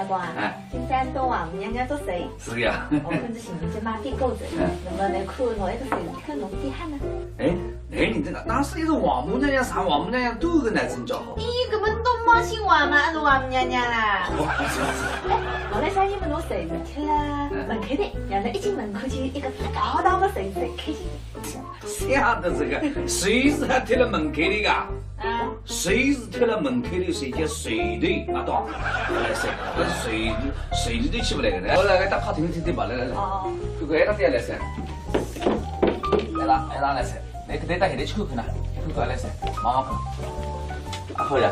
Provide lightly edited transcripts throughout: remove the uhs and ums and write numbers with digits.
光啊，今山东王母娘娘做谁？是呀。我看这新闻就马点钩子，那么来看侬那个谁，看侬点哈呢？哎，那你这个当时也是王母娘娘上，王母娘娘都跟那真叫好。咦，根本都没姓王嘛，还是王母娘娘啦？我来啥你们弄谁子去了？门口的，让他一进门口去，一个高大的谁子开心。想的这个，谁是还贴了门口的噶？谁是贴了门口的？谁叫谁的？啊，懂？谁的都起不来的。我那个打卡听听吧，来。哦。这个那点来噻。来来噻，那个得打现在抽去呢，抽来噻，妈妈看。好呀。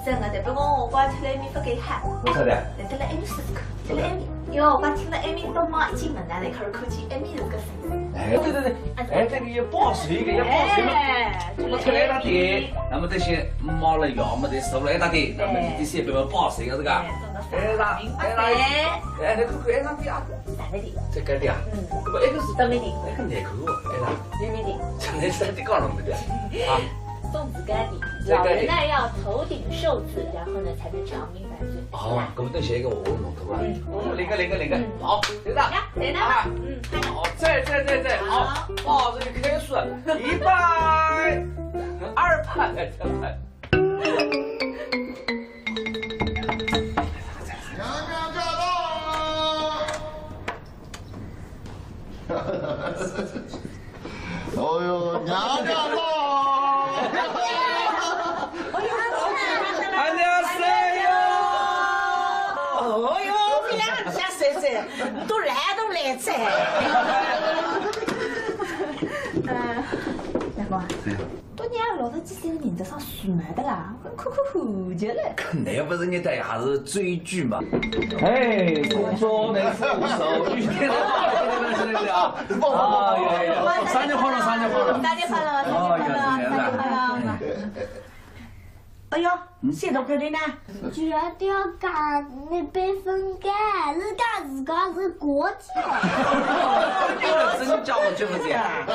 真的，但不过我挂出来面不给喊。为啥的？来出来艾米试试看，出来艾米。哟，我听到艾米到妈一进门来，开始口气，艾米是个谁？哎，对，哎，这个也报税的，也报税嘛。我出来那点，那么这些猫了药么得收了一大点，那么这些别么报税个是个。哎，那看哎上边啊。啥来的？这个的啊。不，那个是当面的，那个内口哦，哎那。内面的。将来是得搞弄的啊。粽子干的，老人呢要头顶受字，然后呢才能长命百岁。哦，那么等下一个我弄头啊。那个，好，对的。对的。好，再，好，抱着你开始，100、200，娘娘驾到！哦呦，娘娘到！ 都来噻！大哥，多年老头几岁个人在上数买的啦，我看后脚了。那不是你在还是追剧嘛？哎，左内副手，雨天的啊！三年快乐！哎呦，谁都看的呢？绝对要讲那辈分感，人家自个是国际真叫我这么讲。哎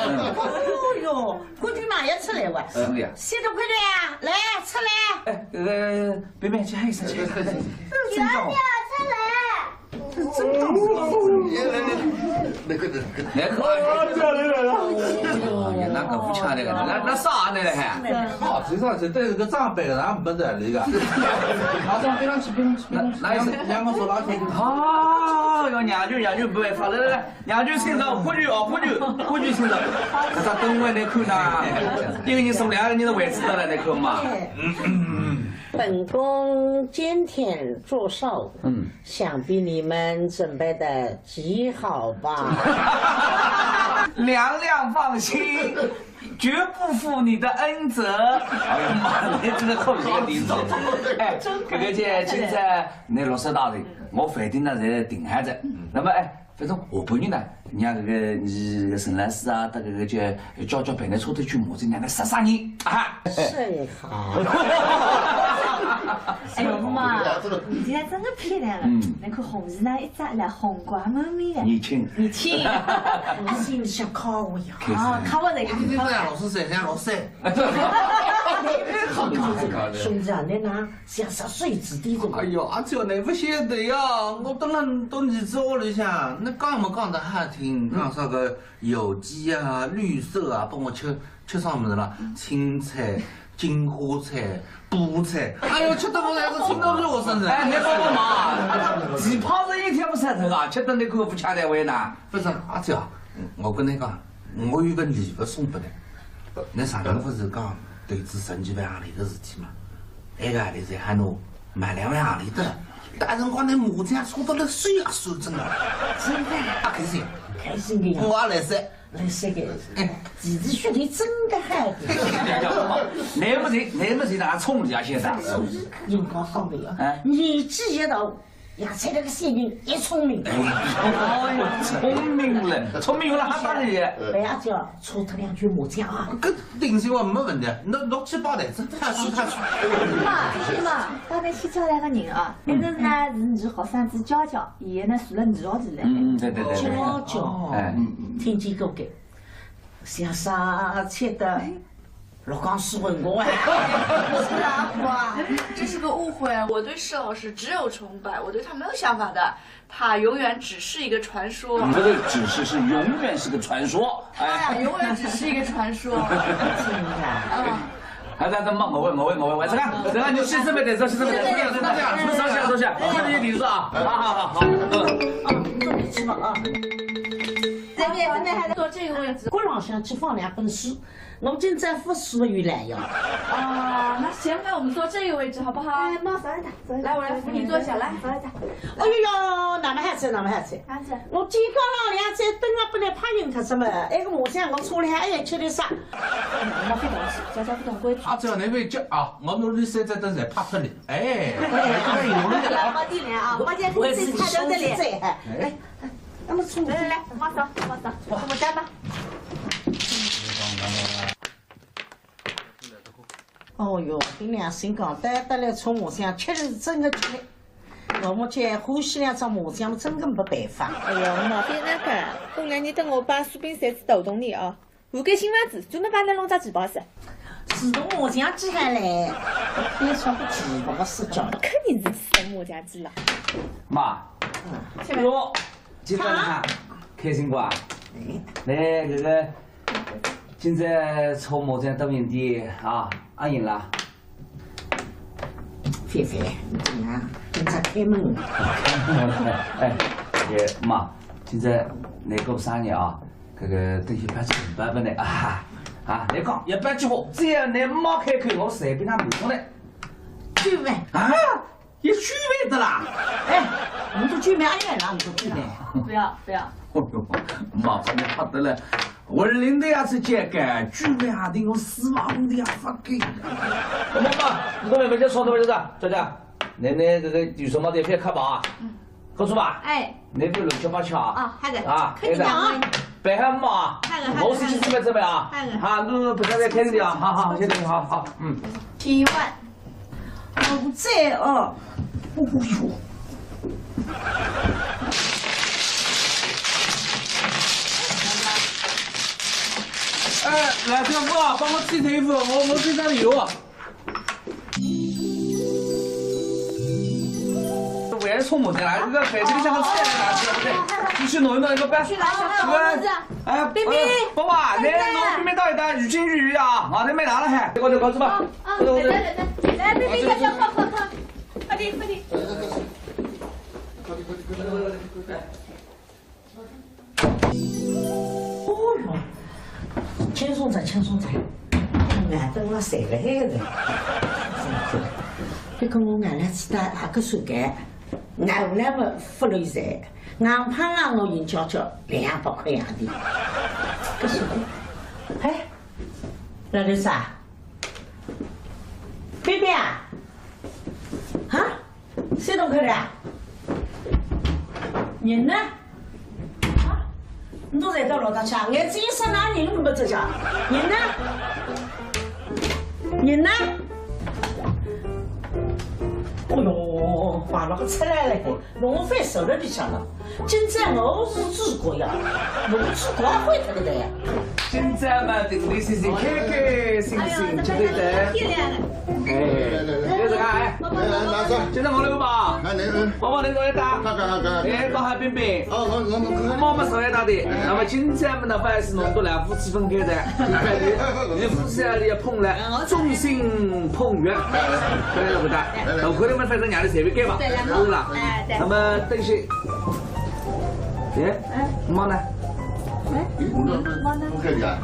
呦，国际嘛也出来哇！是的呀。谁都快点呀，来出来！哎，别别，去喊一声，去。绝对出来！真叫那个，那个不强那个，那啥呢还？哦，最少是对这个长辈然后没得那个。好，别让去，那意思？娘们说哪天？好，要娘舅不办法，来，娘舅请上，喝酒请上。那啥等我那口呢？一个人送2个人的位置的了那口嘛。本宫今天做寿，想必你们准备的极好吧？娘娘放心，绝不负你的恩泽。哎呀妈，你这个口是个地道。哎，这个姐现在那60大人，我反正呢在定海着。那么哎。反正下半日呢，人家这个你陈老师啊，到这个叫办的车头去磨子，让他杀人啊！最好。哎妈，你今天真的漂亮了。那颗红衣呢，一扎来红光满面的。年轻。你是不是想考我呀？啊，考我这个。你这样老师噻，像老师。兄弟啊，你那像10岁子弟的。哎呦，阿舅你不晓得呀，我当然到你这屋里向，那讲么讲得好听，讲啥个有机啊、绿色啊，帮我吃啥么子啦？青菜、金花菜、菠菜，哎呦，吃得我那个听到热身子。哎，你帮我忙，鸡泡子一天不晒头啊，吃得那口不吃得胃呢？不是阿舅，我跟你讲，我有个礼物送给你，那上头不是讲投资10几万行钿的事体嘛？那个行钿才喊侬买2万行钿的，大辰光那麻将输到了手啊手真的，真的啊开心，开心的呀！我也来噻。来这个，弟弟兄弟真的好。那么谁拿冲人家现在？人家说的呀，年纪一到，呀，才那个小人也聪明。哎呦，聪明了还打你？不要叫搓他2局麻将啊！搿定性话没问题，那6、7、8台子，他去。妈，刚才先叫来个人啊，一个呢是你好生子娇娇，伊个呢住了2号头了。对。娇娇，听见过个，想啥吃的，老刚是问过哎。是啊，哇，这是个误会。我对施老师只有崇拜，我对他没有想法的。他永远只是一个传说。你这个只是永远是个传说，哎呀，永远只是一个传说。还在这骂我问，这个你洗手没得，洗手没得，收下，我这里地址啊，好，你去吧啊。这边真的还在坐这个位置。锅上想去放2本书，我今朝复书了原来呀。啊，那行，那我们坐这个位置好不好？哎，妈，稍等，来，我来扶你坐下来。稍等。哎呦，哪么还在？孩子，我今刚浪两在等啊，本来怕人看什么？那个麻将我搓了还要吃点啥？莫非东西，家家不懂规矩。他只要那边叫啊，我努力三盏灯才怕脱你。哎，老弟来啊，我今天自己菜都得来。哎，那么冲来，马上，我们干吧。哦哟，跟良心讲，得来搓麻将，确实是真的吃力。我目前欢喜2张麻将，真的没办法。哎呦，莫非那个？过2年等我把苏炳山子打动你啊！我给新房子专门把那弄只鸡巴噻。自动麻将机还来，别说个鸡巴是叫。肯定是自动麻将机了。妈，哟，今朝哈开心不啊？来，这个今朝搓麻将到年底啊，俺赢了。菲菲，你怎样？今朝开门。哎，妈，今朝那个生日啊，这个等于办起办不呢啊！你讲一般句话，只要你妈开口，我随便他没说的。举办啊，也举办的啦！哎，你都举办俺也让你都举办。不要。哦哟，妈，你怕得了。我领导也是这个，举办下的我4万5的发给。妈，你跟妹妹就说的不就是？娇娇，那这个有什么的别看吧啊？告诉吧。哎。那边7、8枪啊，那个。啊，肯定啊。别喊妈，我是去准备啊。好，你不要再开始啊！好，谢谢你，好，嗯。7万。不在哦。哦哟。哎，来，小夫啊，帮我洗衣服，我身上有。为了搓麻将来，这个饭店里向个菜来拿去，对不对？你去弄一个呗。去拿小子。哎，冰冰，爸爸，你弄冰冰倒一袋鱼筋鱼啊，我这没拿了还。这个告诉吧。来，冰冰，快，快点。哦哟，轻松点。俺等我睡了海的。别跟我俺俩吃的那个水干，俺后来不付了一噻，俺怕让我赢交200块洋钿。个水干，哎，那个啥，baby啊，谁动开的啊？人呢？你都在到老大家，眼睛一刹那人都没在家，人呢？哦哟，把那个出来了，弄翻手了里向了。今朝我是主角呀，我主角会这个的呀。今朝嘛，对对心心，开心心，就对的。哎，这是看，拿上。今朝我那个吧，看你，宝宝那个打，哎，帮下冰冰。我妈妈烧一打的，那么今朝我们的饭是弄到两夫妻分开的，你夫妻俩也碰了，众星捧月，对了不的？我可能们反正让你随便给吧，是啦。那么等些，妈呢？不可以啊！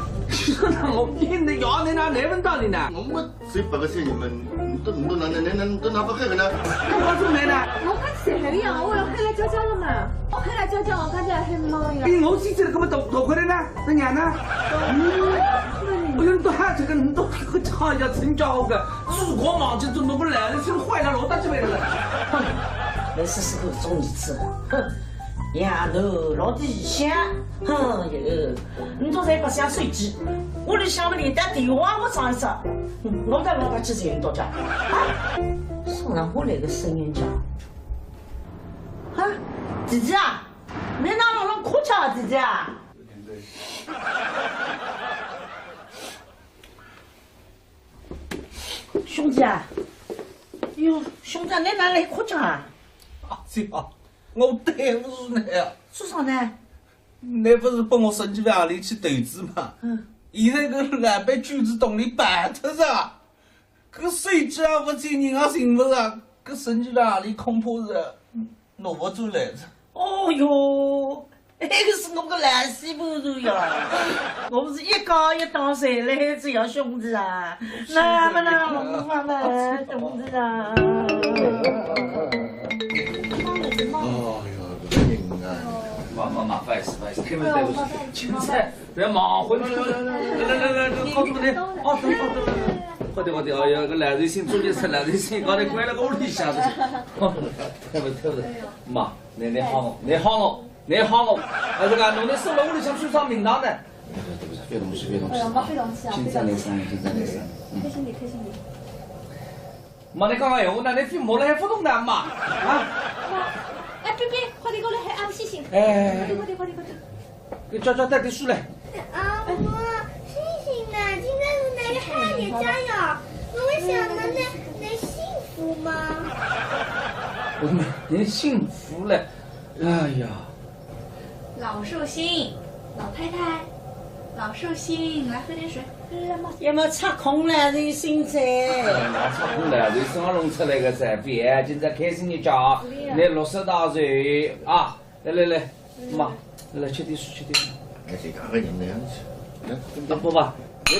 我拼的要你拿那份道理呢？我谁把个钱你们都拿不开的呢？我做咩呢？我刚才还一样，我要黑了娇娇了嘛。我黑了娇娇，我刚才黑猫呀。比我自己那个么多块的呢？那娘呢？我有都喊这个，你都好要成家伙个，祖国嘛就弄不来，你是坏了老大几辈了。那是时候做儿子，哼。丫头，老子一想，哼哟，你都在不想手机，我就想不连打电话我上一上，我在老大去谁到家？送上我来个生人家，弟弟啊，你哪能哭腔啊，弟弟啊？兄弟啊，哟，兄弟，你哪来哭着啊？阿姐啊，我对不住你啊！做啥呢？你不是帮我省几万洋钿去投资吗？现在个老板卷子洞里摆脱着，搿税金也不进，人也寻不着，搿省几万洋钿恐怕是拿不出来着。哦哟，那个是我个烂西不如呀！我不是一高一大谁来着呀，兄弟啊！那么呢，妈妈，兄弟啊！哦哟，搿个人啊！妈，不好意思，开门对不起，青菜不要忙活，来，好多呢，好的，哎呀，个烂人心做点出烂人心，搞得关了个屋里向子，开门，妈，你好我，还是讲弄得收了屋里向去上名堂的。别动气，妈别动气啊！青菜来生，开心点。妈，你刚刚闲话呢？你非摸了还不动的妈啊？哎，别，快点过来，还俺们细心。哎，快点。给叫带点书来。啊，我星星呢？今天是哪个汉也加油？我想能幸福吗？我的妈，您幸福了！哎呀，老寿星，老太太，老寿星，来喝点水。要么插空了人心噻。那差不多了，人生弄出来个噻，别今朝开心一家，你60大岁啊！来，妈，来吃点水。那这个人那样子，不吧？哎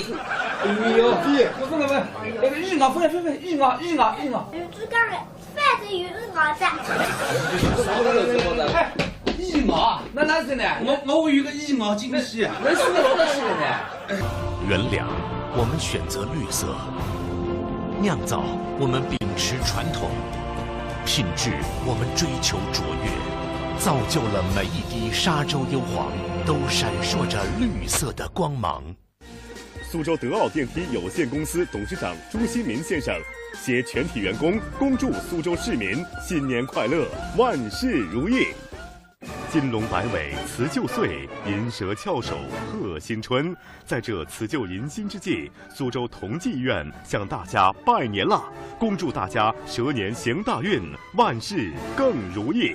呦，不，那个日昂，日昂。有猪肝的，饭子有我的。哎，日昂，那哪是呢？我有个一毛惊喜，那是老的是呢。原谅，我们选择绿色；酿造，我们秉持传统；品质，我们追求卓越，造就了每一滴沙洲幽黄都闪烁着绿色的光芒。苏州德奥电梯有限公司董事长朱新民先生携全体员工恭祝苏州市民新年快乐，万事如意。金龙摆尾，辞旧岁，银蛇翘首，贺新春。在这辞旧迎新之际，苏州同济医院向大家拜年了，恭祝大家蛇年行大运，万事更如意。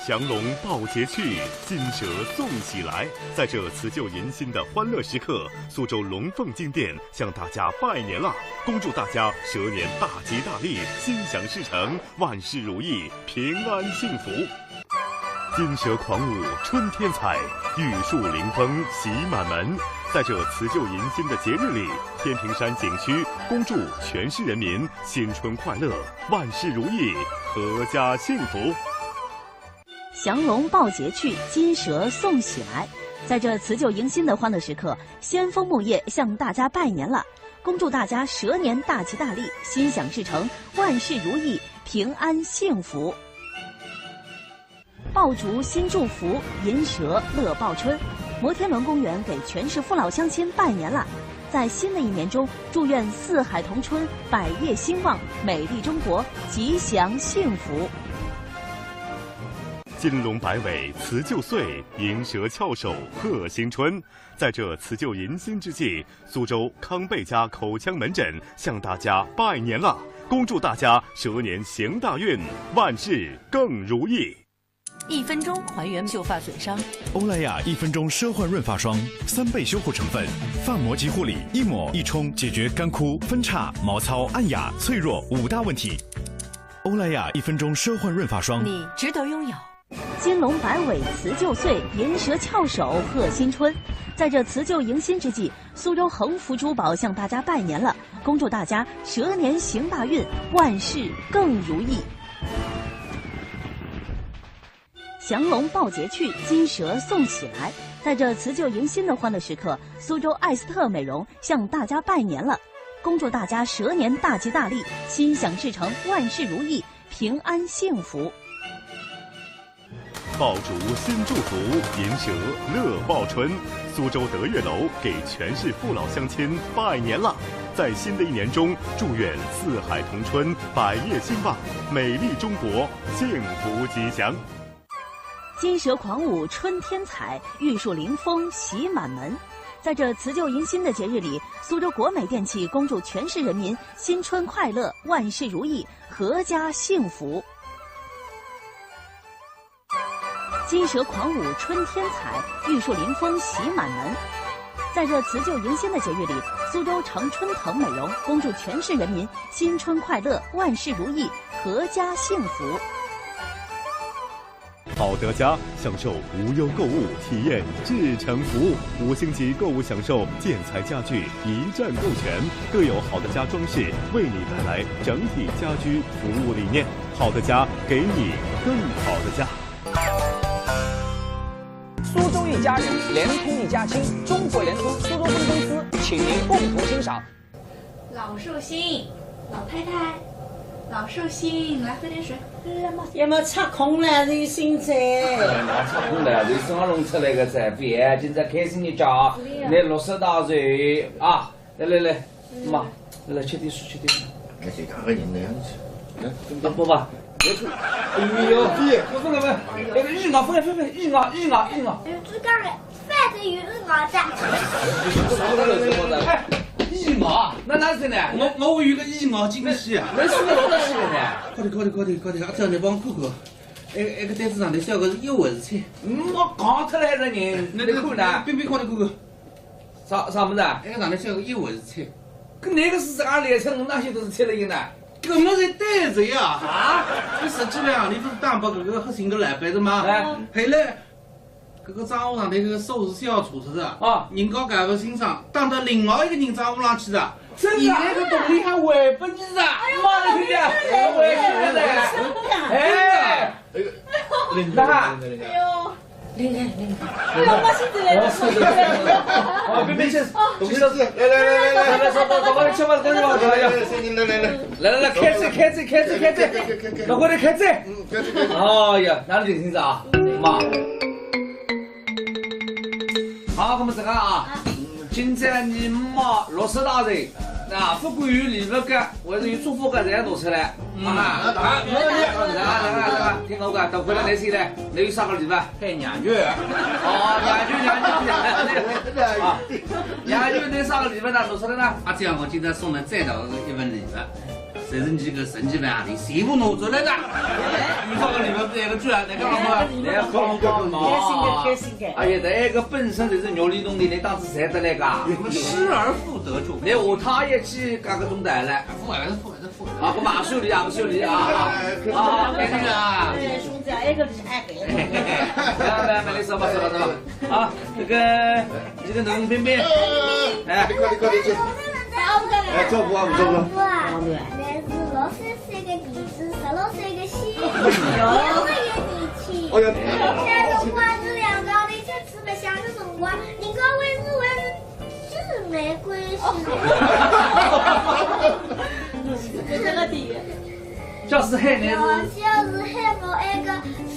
降龙抱节去，金蛇送喜来。在这辞旧迎新的欢乐时刻，苏州龙凤金店向大家拜年了，恭祝大家蛇年大吉大利，心想事成，万事如意，平安幸福。金蛇狂舞春天彩，玉树临风喜满门。在这辞旧迎新的节日里，天平山景区恭祝全市人民新春快乐，万事如意，阖家幸福。降龙抱节去，金蛇送喜来。在这辞旧迎新的欢乐时刻，先锋木业向大家拜年了，恭祝大家蛇年大吉大利，心想事成，万事如意，平安幸福。爆竹新祝福，银蛇乐报春。摩天轮公园给全市父老乡亲拜年了，在新的一年中，祝愿四海同春，百业兴旺，美丽中国吉祥幸福。金龙摆尾，辞旧岁，银蛇翘首，贺新春。在这辞旧迎新之际，苏州康贝佳口腔门诊向大家拜年了，恭祝大家蛇年行大运，万事更如意。1分钟还原秀发损伤。欧莱雅1分钟奢焕润发霜，3倍修护成分，发膜及护理，一抹一冲，解决干枯、分叉、毛糙、暗哑、脆弱5大问题。欧莱雅1分钟奢焕润发霜，你值得拥有。金龙摆尾，辞旧岁，银蛇翘首，贺新春。在这辞旧迎新之际，苏州恒福珠宝向大家拜年了，恭祝大家蛇年行大运，万事更如意。降龙抱节去，金蛇送喜来。在这辞旧迎新的欢乐时刻，苏州艾斯特美容向大家拜年了，恭祝大家蛇年大吉大利，心想事成，万事如意，平安幸福。爆竹新祝福，银蛇乐报春。苏州德悦楼给全市父老乡亲拜年了，在新的一年中，祝愿四海同春，百业兴旺，美丽中国幸福吉祥。金蛇狂舞春天彩，玉树临风喜满门。在这辞旧迎新的节日里，苏州国美电器恭祝全市人民新春快乐，万事如意，阖家幸福。金蛇狂舞春天彩，玉树临风喜满门。在这辞旧迎新的节日里，苏州常春藤美容恭祝全市人民新春快乐，万事如意，阖家幸福。好德家享受无忧购物，体验至诚服务，5星级购物享受建材家具一站购全，各有好德家装饰为你带来整体家居服务理念。好德家给你更好的家。苏州一家人，联通一家亲，中国联通苏州分公司，请您共同欣赏。老寿星，老太太，老寿星，来喝点水。有没有插空了人心噻？那插空了，人生弄出来个噻，别今在开心的家，来60大岁啊！来，妈，来吃点水，吃点水。那些看个人那样子，来，不吧。哎呦，我说了没？那个日昂，飞，日昂。只讲个反正有日昂的。哎，日昂，那哪是呢？我有个日昂惊喜啊！那是个老大喜的呢。快点，这样你帮哥哥。那个单子上头写个是1回事菜。我讲出来的人，你看呢？别看你哥哥。啥么子啊？那个上头写个1回事菜。跟那个是哪里菜？我哪些都是吃了一个呢？搿么是单子呀！啊，你实际上你不是打拨搿个核心的老板的吗？后来搿个账户上头搿个数字是要查出的啊，人家搞不清爽，打到另外一个人账户上去的。真的？那个动力还回不你啊！妈的，兄弟，回去了！哎，那，领，哎呦，我现在来了。哦，别吃，东西都是。来，走吧，吃吧，跟着我来，开嘴，老哥的开嘴。哎呀，哪里听着啊？妈，好，我们这个啊，今朝你妈60大岁。啊，不管有礼物干，或者有祝福干，这样拿出来。来，听我讲，等回来来谁来？你有啥个礼物？还娘舅。哦，娘舅，你啥个礼物呢？拿出来呢？啊，这样我今天送了再大一份礼物，这是你个神奇版里全部拿出来的。你这个礼物是一个转，那个老婆，来好嘛？开心的。哎呀，这个本身就是肉里弄的，你当时才得来个？失而复得就。来下趟一起干个中单了。付。啊，我马修理啊，开心啊！哎，兄弟，那个厉害的。来，你说吧。啊，这个农冰冰，哎，快点去。哎，照顾啊，那是63岁个弟子，16岁个媳妇，2个月年轻。哎呀，现在光是两个的就吃不下的辰光，人家为是姊妹关系。这个底。就是海南要是海某那个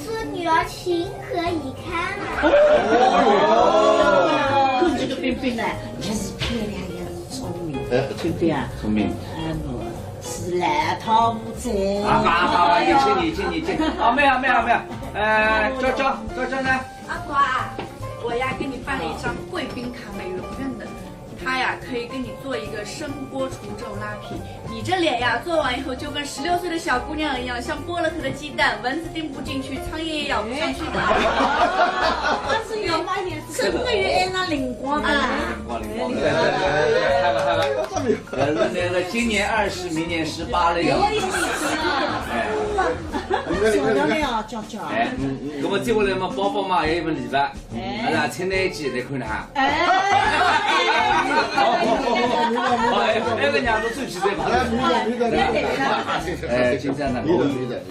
孙女儿情何以堪啊！哦，这个冰冰呢，也是漂亮，也是聪明，对不对啊？聪明。我是来套不在。好，请你。啊，没有。叫呢？阿瓜，我呀给你办了一张贵宾卡，美容院的。他呀可以给你做一个声波除皱拉皮，你这脸呀做完以后就跟16岁的小姑娘一样，像剥了壳的鸡蛋，蚊子叮不进去，苍蝇也咬不上去的。但是有妈也是真的有爱那灵光的。灵光。那个今年20，明年18了呀。漂亮呀，娇。哎，那么接下来嘛，包包嘛还有一份礼物，啊，菜奶鸡来看哈。那个娘子最起在嘛。哎，今天呢，我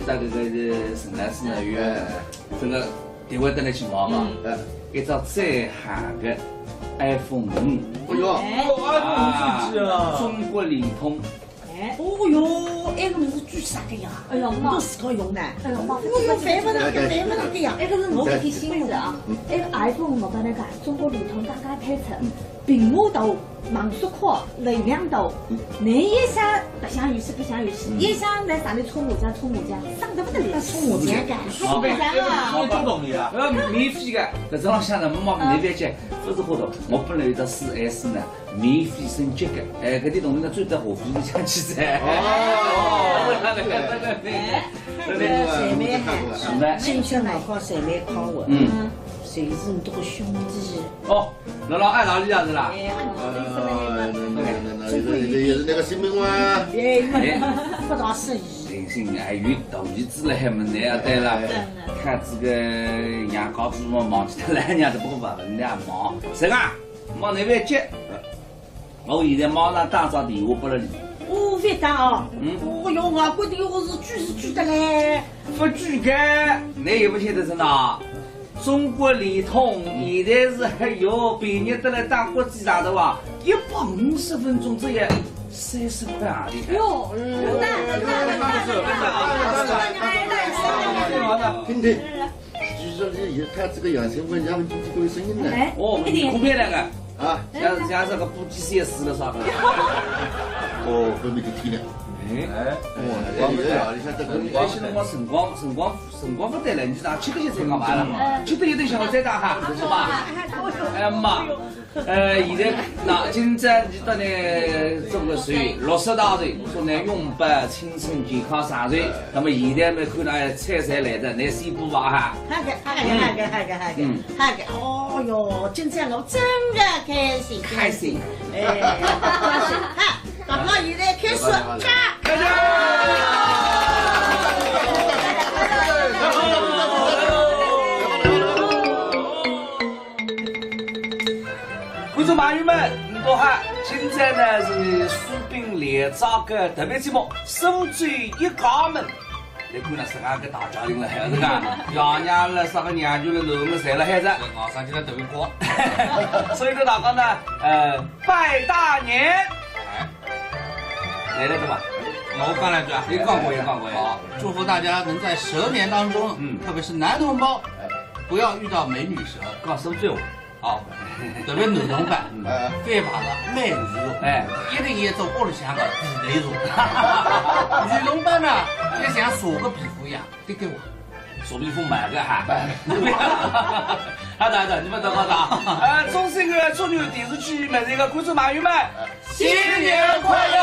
在这个圣诞市呢有这个电话等来去忙嘛，一张最韩的 iPhone 5。哎呦，iPhone 5手机啊！中国联通。哦哟，那个是最啥个呀？哎呀，我都自个用呢。哎呦妈，我用翻不上个呀。那个是我给你心事啊，那个 iPhone 我跟你讲，中国联通大概推出屏幕大，网速快，流量大，你一想不想游戏不想游戏，一想在上面搓麻将，上得不得了，搓麻将干，还不干啊！我懂懂你啊，免费的，搿种浪向呢，我那边去，不是活动，我本来有只 4S 呢，免费升级的，搿点东西呢，最多下飞机去噻。谁没喊？兴趣爱好谁没考我？谁是你这个兄弟？哦，姥姥爱哪里样子啦？那个新闻哇，不大适宜。人生还有大日子了还没来啊！对了，看这个养高子嘛，忙起来人家都不会问的忙。谁啊？忙那边接。我现在马上打张电话拨了你。我别打哦。哦哟，外国电话是举的嘞。不举的，你也不晓得是哪？中国联通现在是还有便宜得来打国际上的话，150分钟只要30块啊！哟，今天据说他这个养生问，他们经济各位声音呢？哦，你空骗那个啊，像这个补给些死了啥的。哦，后面就听了。光不得，关系了我辰光不得了，你咋吃个些才干嘛了？吃得一顿小再打哈，是吧？哎妈，现在那今朝你到呢这个岁60大岁，说呢永葆青春健康长寿。那么现在me看到菜菜来的，那西部吧哈。好个，哦哟，今天我真的开心。哎，高兴哈！刚刚现在开始开始。观众朋友们，你好哈！现在呢是苏炳连长的特别节目《苏州一家门》。你看了是俺个大家庭了，还是个爷娘了，啥个娘舅了，囡们侪了海子，马上就来头一过。所以说大家呢，拜大年。来了对吧？我讲两句啊，你讲过也讲过。好，祝福大家能在蛇年当中，特别是男同胞，不要遇到美女蛇。讲什么最话？好，特别男同胞，最怕的美女蛇，一定要做屋里向的地雷蛇。女同胞呢，要像蛇个皮肤一样，对我。蛇皮肤买个哈。好的，你们都好的。中山个中原电视剧每一个观众朋友们，新年快乐，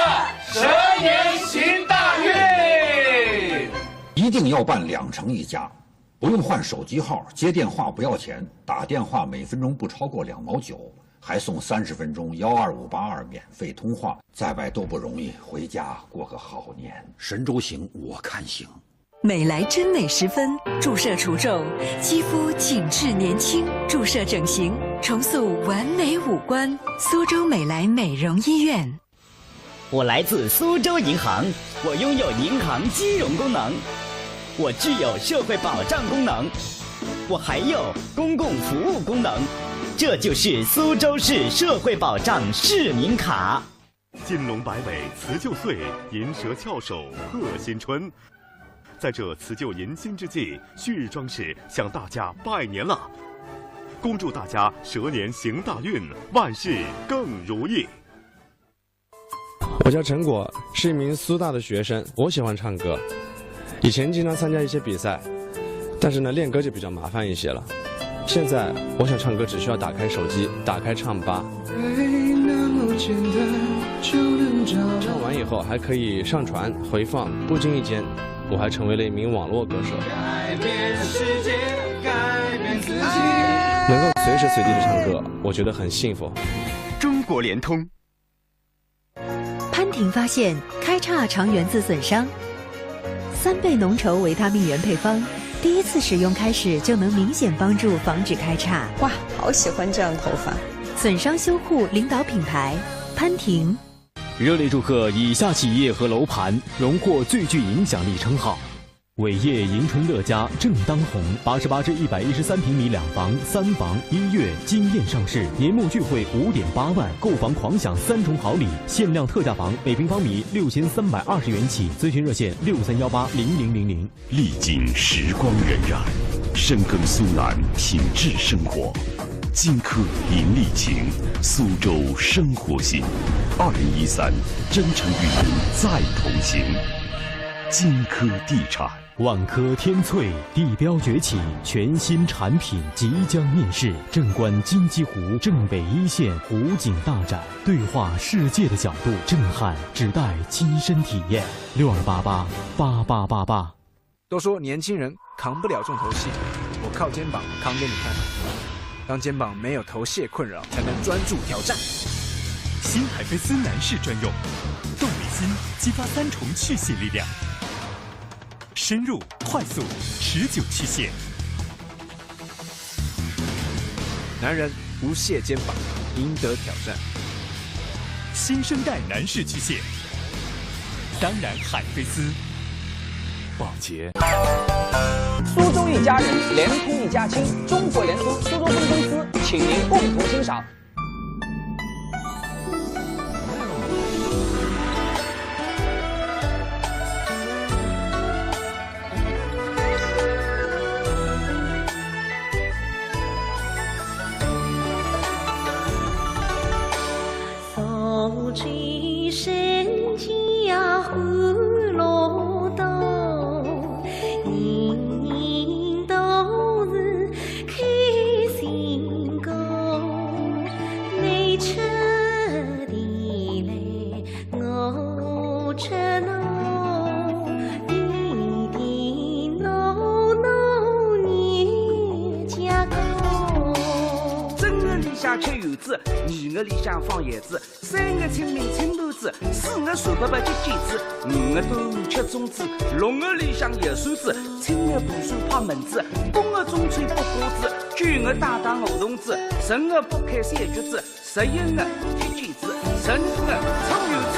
蛇年行大运。一定要办2城1家，不用换手机号，接电话不要钱，打电话每分钟不超过2毛9，还送30分钟12582免费通话。在外都不容易，回家过个好年。神州行我看行。美莱真美十分，注射除皱，肌肤紧致年轻；注射整形，重塑完美五官。苏州美莱美容医院。我来自苏州银行，我拥有银行金融功能，我具有社会保障功能，我还有公共服务功能，这就是苏州市社会保障市民卡。金龙摆尾，辞旧岁，银蛇翘首贺新春。在这辞旧迎新之际，旭日装饰向大家拜年了，恭祝大家蛇年行大运，万事更如意。我叫陈果，是一名苏大的学生。我喜欢唱歌，以前经常参加一些比赛，但是呢，练歌就比较麻烦一些了。现在我想唱歌，只需要打开手机，打开唱吧，唱完以后还可以上传回放，不经意间，我还成为了一名网络歌手。能够随时随地的唱歌，我觉得很幸福。中国联通。潘婷发现开叉常源自损伤，3倍浓稠维他命原配方，第一次使用开始就能明显帮助防止开叉。哇，好喜欢这样的头发！损伤修护领导品牌潘婷。热烈祝贺以下企业和楼盘荣获最具影响力称号：伟业迎春乐家正当红88至113平米2房3房，1月惊艳上市，年末聚会5.8万，购房狂享3重好礼，限量特价房每平方米6320元起，咨询热线63180000。历经时光荏苒，深耕苏南品质生活，金科引力情，苏州生活行。2013，真诚与您再同行。金科地产。万科天翠地标崛起，全新产品即将面世。正观金鸡湖正北一线湖景大展，对话世界的角度，震撼只待亲身体验。6288888888。都说年轻人扛不了重头戏，我靠肩膀扛给你看。当肩膀没有头屑困扰，才能专注挑战。新海飞丝男士专用，动力芯激发3重去屑力量。深入、快速、持久去屑。男人无屑肩膀，赢得挑战。新生代男士去屑，当然海飞丝。保洁。苏州一家人，联通一家亲，中国联通苏州分公司，请您共同欣赏。苏州神家欢乐道，人都是开心歌。你吃的来，我吃闹，滴滴闹闹年家高。正月里向吃柚子，二月里向放叶子。3月清明青豆子，4月酸伯伯结尖子，5月端午吃粽子，6月里向游扇子，7月爬山拍蚊子，8月中秋剥瓜子，9月打打鹅童子，10月剥开三橘子，11月踢毽子，12月炒柚子。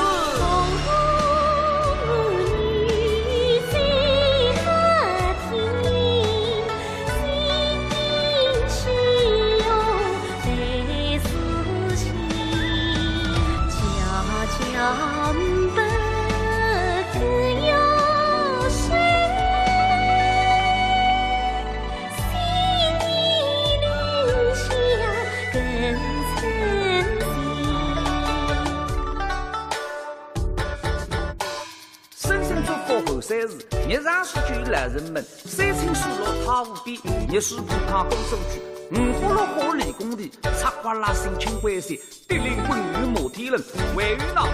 3日，日上数据来人们，三清水落太湖边，热水浦塘公手区，5花落花理工地，插花拉新青关山，地灵滚雨摩天轮，万语闹，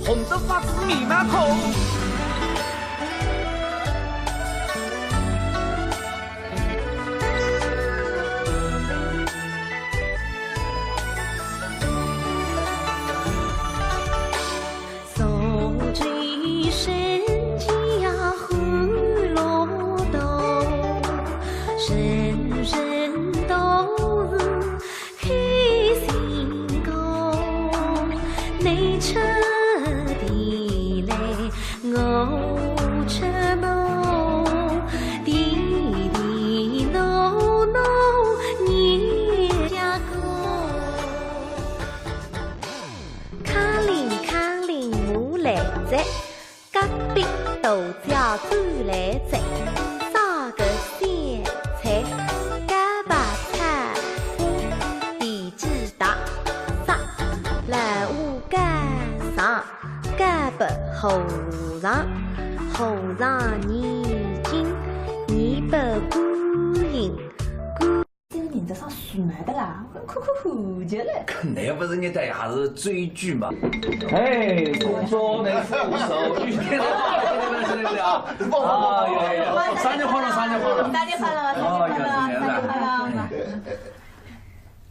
红得发紫弥漫口。后上年金，200观音。这个人在上数来的啦，哭就了。那不是你在下是追剧吗？哎，工作能扶手，遇见了，对啊！啊，有，生日快乐，生日快乐！生日快乐，生日快乐！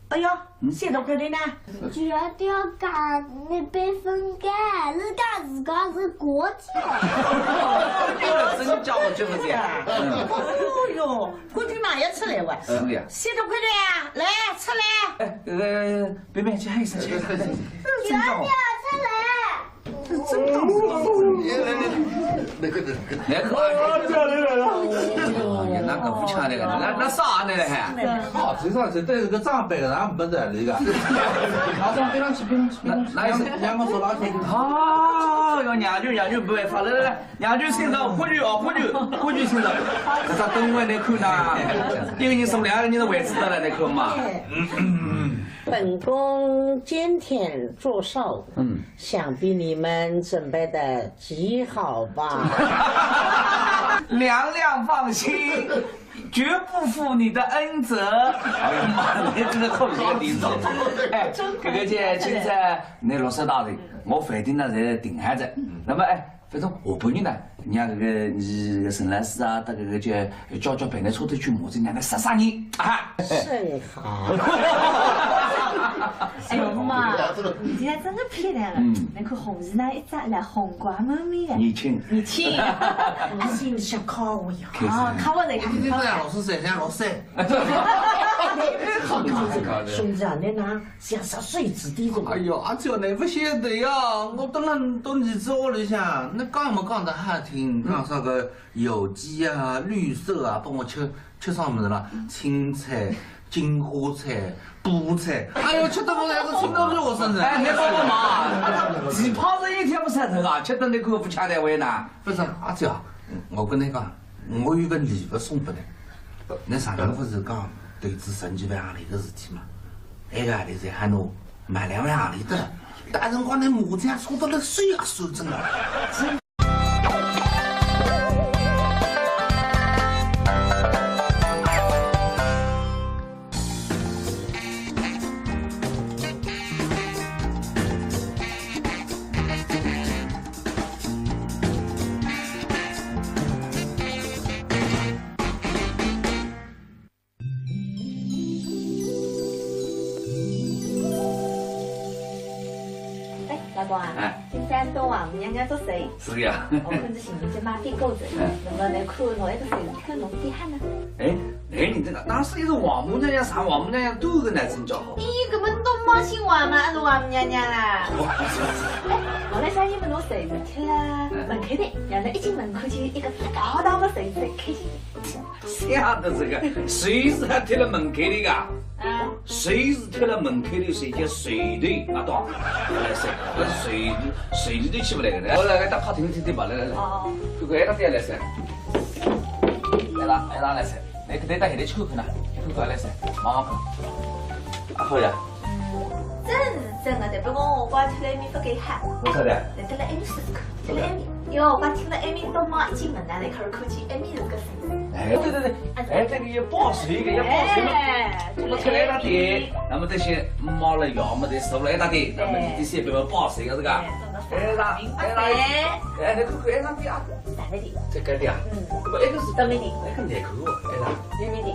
哎呦，写到快点呢！绝对要讲那边分开，人家自个是国家。真叫我这么点。哎呦，快点嘛，要出来哇！是呀。写到快点呀，来出来！哎，别别，去黑色，去黑色。绝对要出来！真搞那个，那个不抢那个，那啥呢还？好，这上是带这个长辈的，俺们在那个。别上去，别上去。那两个说哪去？啊！哦哟，娘舅没办法了，来，娘舅请早，喝酒请早。这咋等我那口呢？一个人送两个人的位置得了那口嘛。本宫今天祝寿，想必你们准备的极好吧？娘娘放心，绝不负你的恩泽。哎呀妈，你这个口气个地方。哎，这个姐今朝你落实到的，我饭店呢在定下着。那么哎，反正下半日呢，让这个你陈老师啊，到这个叫陪那车头去磨子，让他杀你啊。甚好。哎呦妈，你今天真的漂亮了！那颗红衣呢，一扎来红光满面的。年轻。你心里想考我呀？啊，考我这下。你这样老师谁？像老师。兄弟啊，你那像啥水子的种？哎呦，阿舅你不晓得呀！我等人到你这屋里向，你讲没讲得好听？讲啥个有机啊、绿色啊，帮我吃啥么子啦？青菜、金花菜、菠菜。哎呦，吃得我那个听到不是我身上。哎，你帮我忙，地泡子一天不晒头啊，吃得那口不吃得胃呢？不是阿舅，我跟你讲，我有个礼物送给你。你上个不是讲投资10几万行钿个事体嘛？那个行钿在喊侬买2万行钿的了，但是我那麻将输得了水也算真的。老公啊，今朝到王母娘娘做寿。是呀。我看着寻人家买点糕子，那么来看侬那个寿事，看侬点哈呢？哎，你这个当时也是王母娘娘上王母娘娘都跟那真叫好。咦，根本都没姓王嘛，是王母娘娘啦。哎，我来啥因为侬寿事贴了门口的，让人一进门口就一个高档的寿事，开心。想的这个，谁是还贴了门口的噶？谁是贴了门口的？谁叫水队啊？懂？来谁？那水队起不来的。我来给打卡听听吧，来。哦。这个挨他点来噻。挨他来噻。那个得打现在抽看呐，抽来噻，忙看。好呀。真的，不过我挂出来面不给喊。为啥的？来得了艾米试试看，得了艾米。哟，我听了艾米到妈一进门来，开始看见艾米是个谁？哎，对，哎，这个要报税个，要报税嘛。我出来一大堆，那么这些猫了药么得收了一大堆，那么你这些别么报税个是个？哎，那看的啊？啥来的？这个的啊？不，那个是东北的，那个内口哦，哎啦，南面的。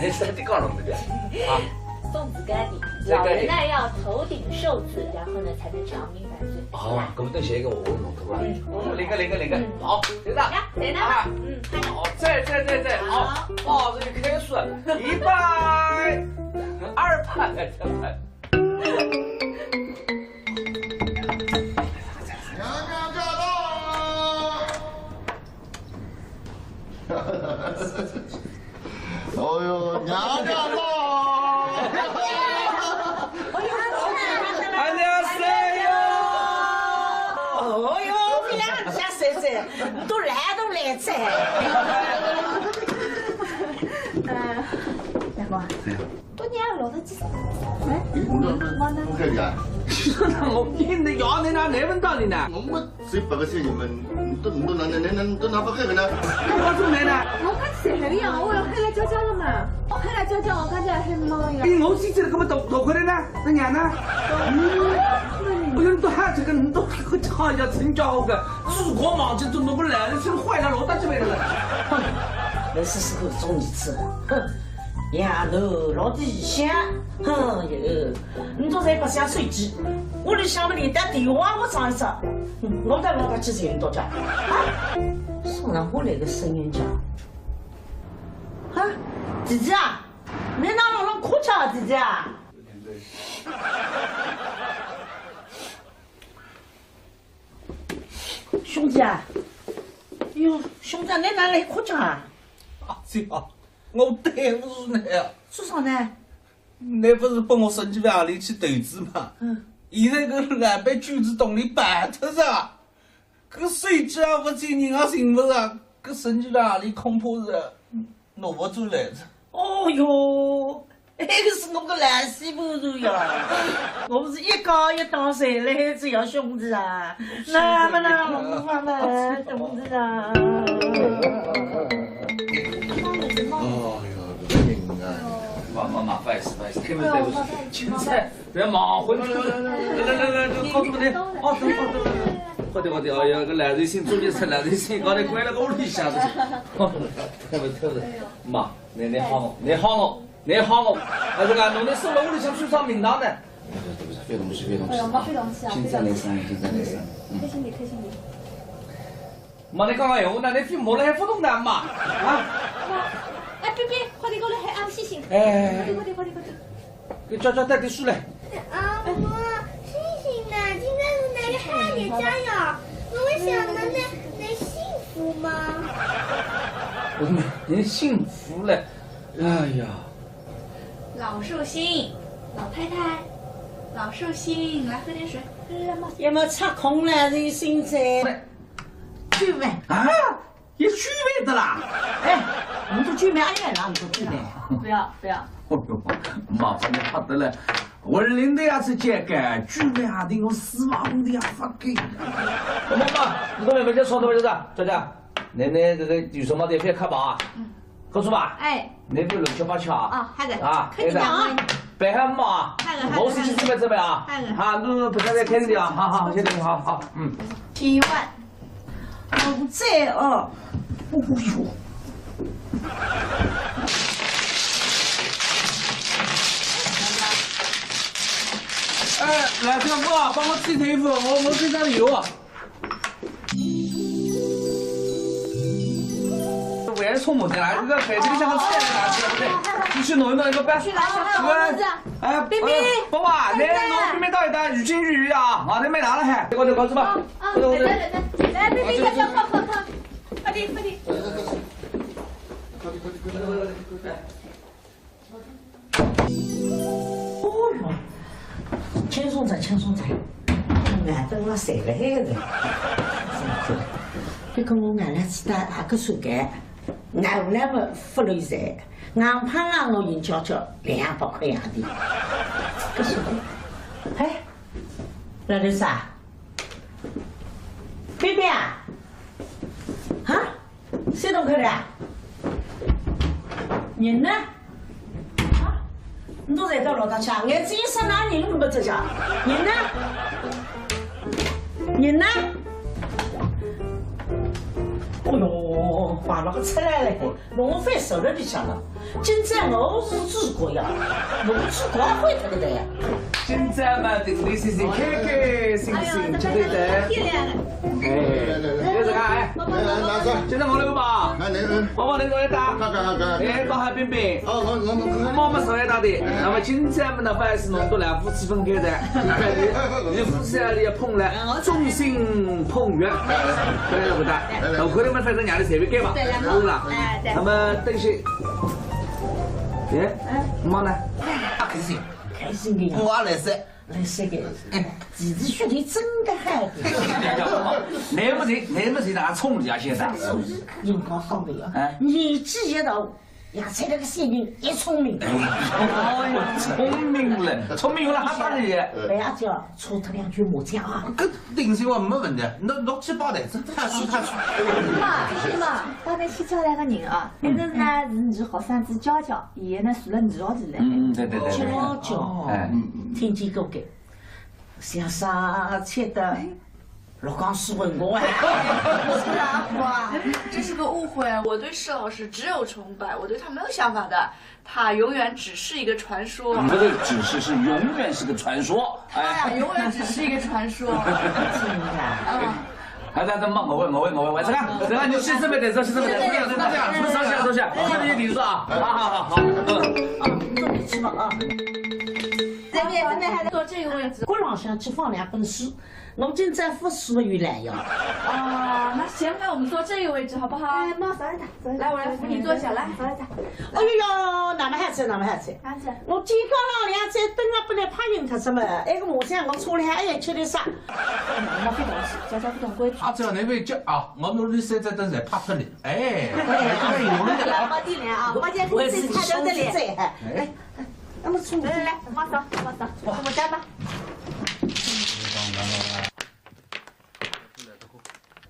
那是在搞弄的啊？粽子干的，老人呢要头顶寿字，然后呢才能长命百岁。哦，那么等下一个我弄头了。那个，好，对的。对的。好，再，好，报这个开始，100、200，哦呦，娘娘到！哦哟，不要瞎说噻，都来噻。大哥，多娘老头子，我这里啊，我你要你拿那份道理呢？我谁不个些你们都拿不黑个呢？我怎么来呢？我刚才那个样，我要黑来教了嘛。我黑来教，我刚才黑猫呀。哎，我记得那么多回来呢？那娘呢？我有都喊这个人都好像真叫个，如果忙就都弄不来，这个坏了老大几位了。那是个种儿子，哼，丫头老底下，哼哟，你都在不想手机，我就想不你打电话我上一上，我在老家去人多家，啊，送上我那个生人家，啊，姐姐啊，你哪能哭腔啊，姐姐啊？兄弟啊，哟，兄弟，你哪来哭腔啊？阿姐啊，我对不住你啊。说啥呢？你不是帮我10几万行钿去投资嘛？现在个200卷子动力办脱噻。个水质啊，不经人啊，行不是？个身体哪里恐怕是拿不住来着。哦哟，那个是我个烂西不如呀！我不是一高一大谁来只要兄弟啊？那么那我妈妈兄弟啊！哦哟，这命啊！妈，不好意思，对不起，青菜不要忙活。来，好多的，哦，等。好的，哎呀，个男人心做的出男人心，搞得关了个屋里向子去。特别，妈，你好我，这个弄得收了屋里向去上名堂的。对不起，别动气。哎呦，没别动气啊！精神来生。开心点。妈，你刚刚有那你飞毛了还不动的妈啊？哎，别，快点过来，还俺星星。哎，快点。给叫带点书来。啊，我星星呢？今天是哪个海里加油？我想的那幸福吗？您幸福了，哎呀！老寿星，老太太，老寿星，来喝点水。要么插空了，这现在。聚饭啊，也聚饭的啦！哎，你都聚饭，哎呀，哪里都聚饭？不要。哦哟，妈，你好得了。我领的也是这个，聚饭还得用4万的呀，发给。妈，你这边就说的就是，娇娇，奶奶这个有什么得别看吧啊？告诉吧。哎。你别乱七八糟啊。啊，那个。啊，肯定的。别喊妈。我是去这边啊。啊，你不要再开你啊，好，谢谢，好，10万。我在哦。哦哟。哎，来，这个哥，帮我洗衣服，我身上有啊。为了冲木的啦，这个筷子里像个菜来拿对不对？你去弄一个呗。去拿小哎，冰冰，爸爸，你弄冰冰倒一袋鱼精鱼啊，啊，你没拿了还？这个搞什么？来，冰冰，快，快点。哦哟，轻松点，俺等我谁来的？辛苦了。别跟我俺来吃的那个水干，俺后来不付了一噻，俺怕让我银交200块洋钿。个水干，哎，那是啥？BB啊？啊？谁弄开的？人呢？你都在这老大家，俺这一上哪人都不这家，人呢？哎呦，把那个出来了，弄翻手了就想了。今朝我是祖国呀，我祖国会这个的呀。今朝嘛，定定心心，开心，就对的。哎，这是哎，拿着。现在我那个吧，宝宝那个要打，哎，打海冰冰。哦，我妈妈是要打的。那么今朝嘛，那反是弄到两夫妻分开的，你夫妻啊，你要碰了，众星捧月，对了不打？那可能嘛，反正让你随便改吧，是啦。那么等些，妈呢？开心的呀！我来噻。来这个，弟弟兄弟真的好。那么谁拿冲你啊？现在人高高的呀，年纪一到，呀，才那个小人也聪明。哎呦，聪明了，还打你？不要叫，说他2句麻将啊。搿定性我没问题，那6、7、8台子，太爽。妈，刚才去叫来个人啊，一个呢是你学生子娇娇，伊呢住了2号地来。对。娇娇，听见过个，像啥吃的。老刚是问我是的，阿婆啊，这是个误会。我对施老师只有崇拜，我对他没有想法的。他永远只是一个传说。你这个只是永远是个传说。他呀，永远只是一个传说。真的。咱忙，我问，这个你先准备点，这样，收下，这里你说啊，好，你去吧啊。这边眼真的还坐这个位置。锅浪向去放2本书，我今再复书越来呀。啊，那行，那我们坐这个位置好不好？哎，妈，稍等等，来，我来扶你坐下来。稍等等。哎呦，哪么还在，哪么还在？哪子？我健康浪两在等啊，不来怕人他什么？那个麻将我车里还要吃点啥？莫非东西，家家不懂规矩。他只要那位叫啊，我努力现在等在怕脱你，哎，来，我掂量啊，我今天可以自己踩着的脸。哎，那么出来，马上，我们干吧。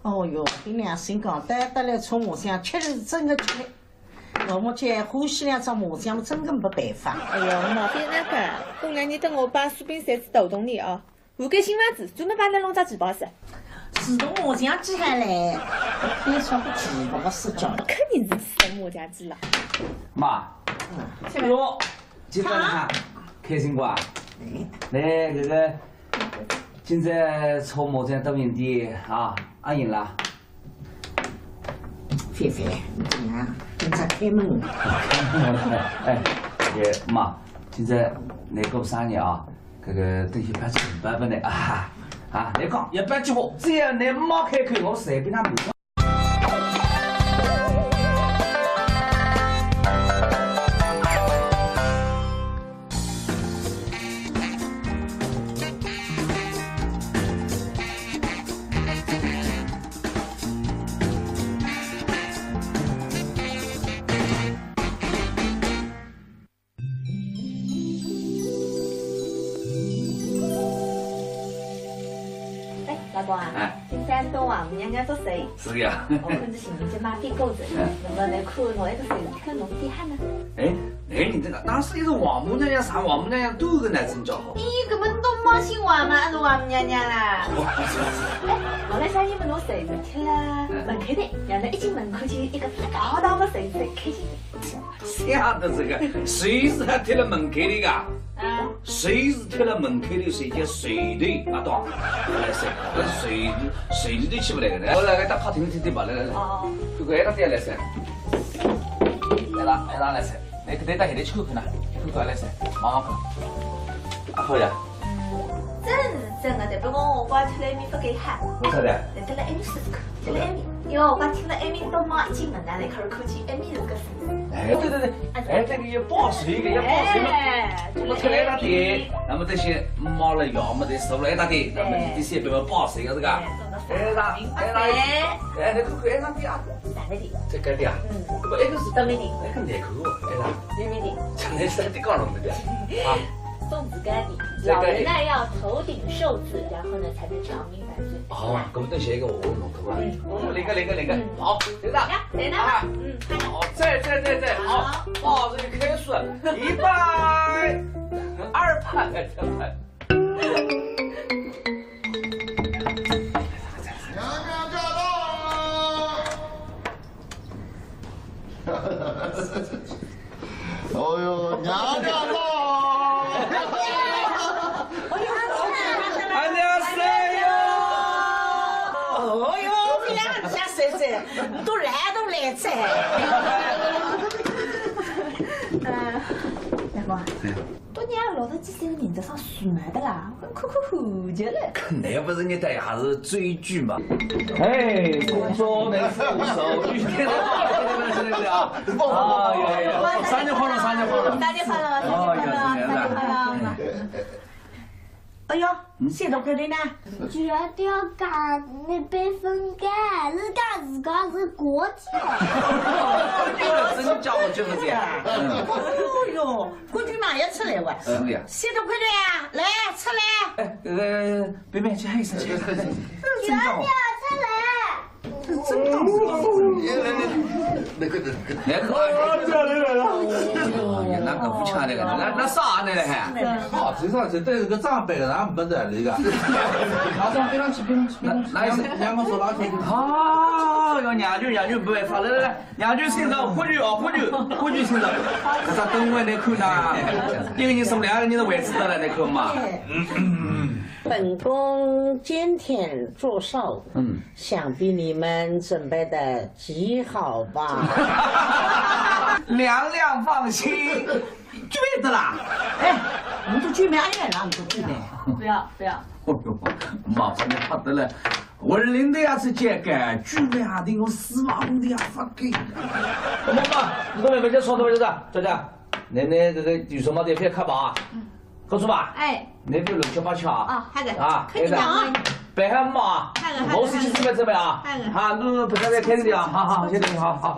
哦哟，跟良心讲，得来搓麻将，吃的是真的吃。我目前欢喜2张麻将，真的没办法。哎呦，毛病那个，过2年等我把苏冰赛子抖动你哦，我给新房子专门帮你弄只举报室。自动麻将机还来，别说不举报我死叫。肯定是自动麻将机了。妈，哟，今朝你看开心不啊？来，这个今朝搓麻将抖音的啊，俺赢了。菲菲，你怎么样？今朝开门。哎，妈，今朝你过生日啊，这个等于办成办不呢啊？啊，你讲一般句话，只要你没开口，我随便他没说。老公啊，今山东王母娘娘做谁？是呀。我看着寻人去买点狗子，那么来看我那个谁，看侬点汉呢？哎，你这个哪是一个王母娘娘啥王母娘娘都有个男生叫好。咦，搿么侬没姓王嘛？是王母娘娘啦。哎，我来生意么侬随着吃啦，门口的，让侬一进门口就一个高大的随子，开心的。想的这个，谁是还贴了门口的个？谁是贴了门口的？谁叫水队啊？懂？来谁？水队起不来的。我来给他客厅听吧，来。哦。这个他点来噻。来来噻，你给他现在去看呐，看来噻，马上看。好呀。真的，不过我爸出来面不给喊。为啥的？来得了艾米试试看，得了艾米，因为我爸听了艾米到妈一进门来看去，艾米是个谁？哎，对，哎，这个也报水的，也报水嘛。我出来一大堆，那么这些猫了药么的收了一大堆，那么这些别么报水个这个。哎，你看上的啊？哪里的？这个的啊？不，那个是东面的，那个内口哦，哎啦。南面的。讲的是在讲弄的啊。粽子干的，老人呢要头顶受字，然后呢才能长命百岁。哦，咁么等下一个我弄头啊。那个，好，对的。来呢？好，再，好，抱着就开始，100、200，哦呦，娘娘到！哦哟，这两个家谁在？都来在。大哥，多年老头几岁个名字上数来的啦，看就了。那不是你带下是追剧嘛？哎，说那是手剧，对啊！哦，生日快乐！哎呦，谁都看的呢？绝对要讲你被分开，人家自个是国际的。真叫我就是这样。哦哟，国际嘛也出来哇！是呀。谁都快点呀，来出来！哎，别去喊一声，绝对要出来！真的，那个，那个不强那个，那啥呢还？好，至少是对这个长辈人没得那个。马上别让去，那意思？娘我说哪去？好，要娘舅不办法，来，娘舅先生，喝酒先生，这等会你看呐，一个人送2个人的位置的了，你看嘛。本宫今天祝寿，想必你们准备的极好吧？娘娘放心，绝对的啦！哎，你都举办安远了，你都举办。不要不要。哦哟，麻烦你怕得了。我领的也是这个，举办下的我死亡的也发给。妈妈，你都没没就说的不就是？娇娇，那这个有什么得别看吧？告诉吧。哎。那个6、7、8巧。啊，那个。啊，可以讲啊。别喊嘛。我是去准备啊。好，你不要再开始啊。好，谢谢你，好。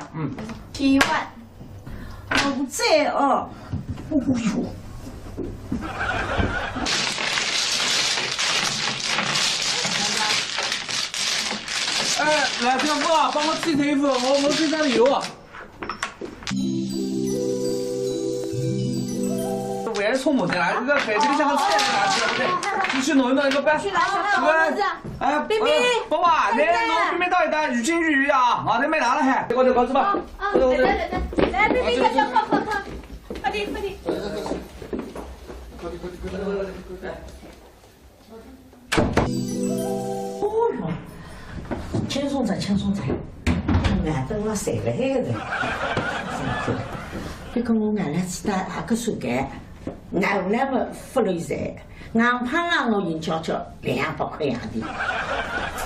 1万。好在哦。哦呦。哎，来，小夫啊，帮我洗头衣服，我身上有。为了冲木的啦，这个孩子像个菜来拿去，对不对？你去弄一弄一个呗。去拿去拿。哎，冰冰，宝宝，你弄冰冰倒一袋鱼青鱼啊，啊，你没拿了还？给我这搞子吧。来，冰冰，快点，快，快点。哦哟。轻松点，眼灯了晒了海的，别跟我眼来记得那个手干，眼后来么发了一晒，眼胖让我银交交200块洋钿，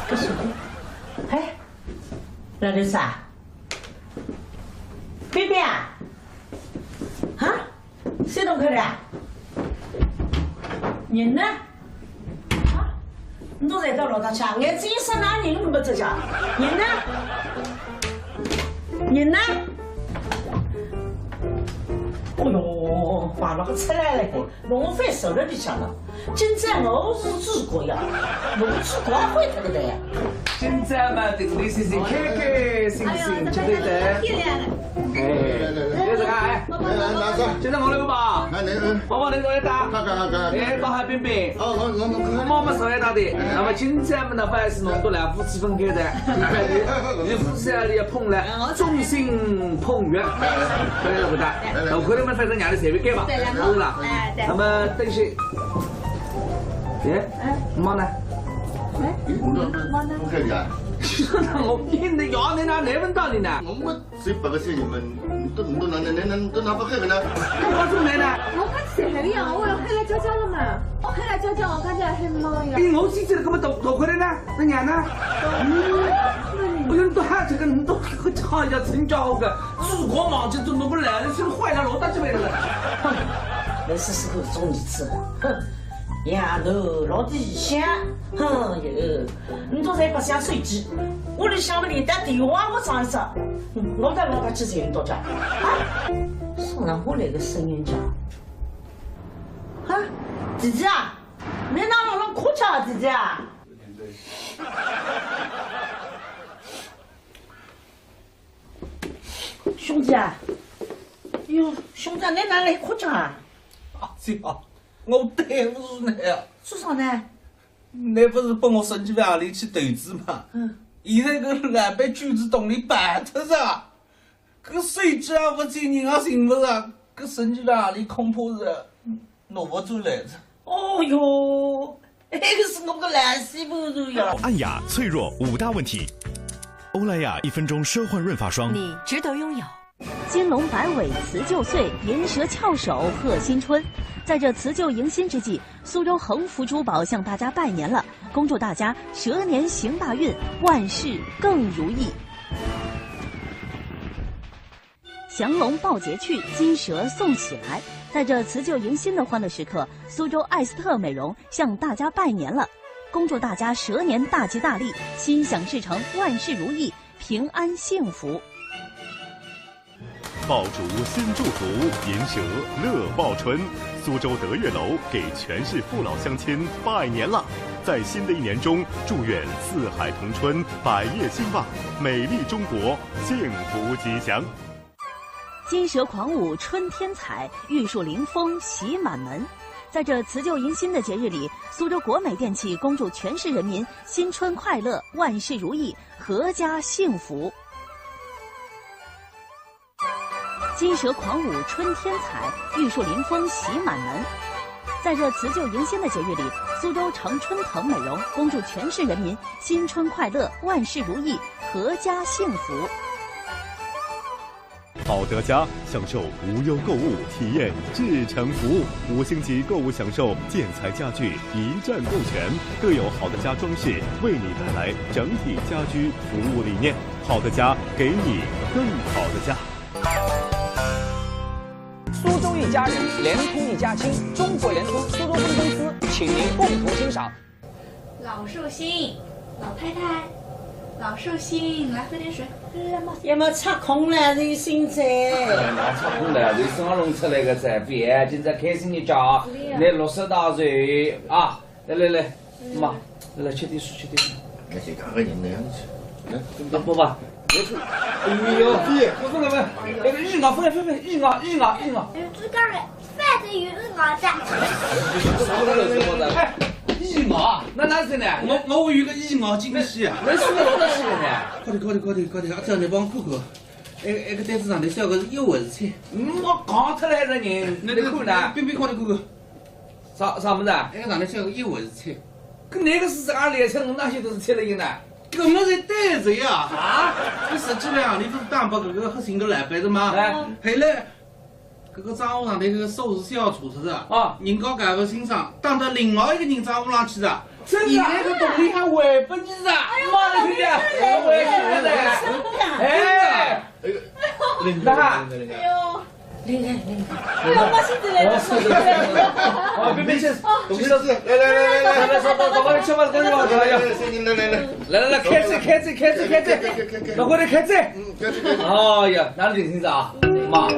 个手干，哎，老刘啥？BB啊？啊？谁动开的？人呢？你都在到老大家，眼睛上哪人都没这家，人呢？哦哟，把那个出来了，弄翻手了里向了。今朝我是祖国呀，我祖国会这个的呀。今朝嘛，定定心心，开开心心，吃对的。漂亮的。哎，这个哎，来拿上。现在我那个吧，宝宝那个打，哎，打海冰冰。我们手也打的。那么今朝我们反是弄到了夫妻分开的，你夫妻啊，你要碰了，众星捧月，对了不打？那可能我们反正伢的设备改吧，是啦。那么等些，哎，妈呢？妈呢？开的啊？我变的要你拿来问到你呢？我谁把个生意们，都拿不开的呢？我怎么来呢？我刚吃海呀，我要海来椒椒了嘛，海来椒椒，我感觉很忙呀。比我自己那么多块的呢？那伢呢？我有都喊这个，你都好要成家伙个，祖国忙着都弄不来，是坏了老大这边了。那是时候做儿子，哼。丫头老底想，哼哟，你都在不想手机，我就想不你打电话我上一上，老大去谁人到家？啊，送上我来个生人家。啊，姐姐啊，你哪能哭腔啊，姐姐啊？兄弟啊，哟，兄弟，你哪来哭腔啊？这个。我对不住你呀！做啥呢？你不是帮我省几万里去投资嘛？现在个200卷子动力办特啥？个手机啊不接，人啊寻不着，个省几万里恐怕是拿不出来的。哦哟，那个是我个烂西不如呀！暗哑、脆弱5大问题。欧莱雅1分钟奢幻润发霜，你值得拥有。金龙摆尾辞旧岁，银蛇翘首贺新春。在这辞旧迎新之际，苏州恒福珠宝向大家拜年了，恭祝大家蛇年行大运，万事更如意。降龙抱节去，金蛇送喜来。在这辞旧迎新的欢乐时刻，苏州艾斯特美容向大家拜年了，恭祝大家蛇年大吉大利，心想事成，万事如意，平安幸福。爆竹新祝福，迎蛇乐报春。苏州德悦楼给全市父老乡亲拜年了，在新的一年中，祝愿四海同春，百业兴旺，美丽中国幸福吉祥。金蛇狂舞春天彩，玉树临风喜满门。在这辞旧迎新的节日里，苏州国美电器恭祝全市人民新春快乐，万事如意，阖家幸福。金蛇狂舞春天彩，玉树临风喜满门。在这辞旧迎新的节日里，苏州常春藤美容恭祝全市人民新春快乐，万事如意，阖家幸福。好德家享受无忧购物体验至诚服务，5星级购物享受建材家具一站购全，更有好德家装饰为你带来整体家居服务理念。好德家给你更好的家。苏州一家人，联通一家亲，中国联通苏州分公司，请您共同欣赏。老寿星，老太太，老寿星，来喝点水。要么插空了人心噻。那插空了，人生弄出来个噻，别今在开心的家，来60大岁啊！来，妈，来吃点水，吃点水。那先看看人那样子，来，不吧。哎呦，我说了没？那个鱼啊，飞，鱼啊！猪肝儿，饭的鱼啊的。哎，鱼啊，那是呢？我有个鱼啊惊喜，那是个老多喜呢。快点，这样你帮我看看。那个单子上头写个有味菜。我刚出来的人，你看呢？别快点看看。啥么子？那个上头写个有味菜。可那个是俺来菜，我哪些都是吃了一呢？这个么子带子呀！啊，这实际上你不是当把这个核心的来摆的吗？后来，这个账户上的这个数字是要出的啊，人家改不欣赏，当着另外一个人账户上去的。你那个动力还违背你的，妈的兄弟，我违背的，哎，那，哎呦。来，我现在来了。别先，东西都是，来，说，我吃饭赶紧往来，来，开嘴，老伙计开嘴。哎呀，哪里听着啊，妈。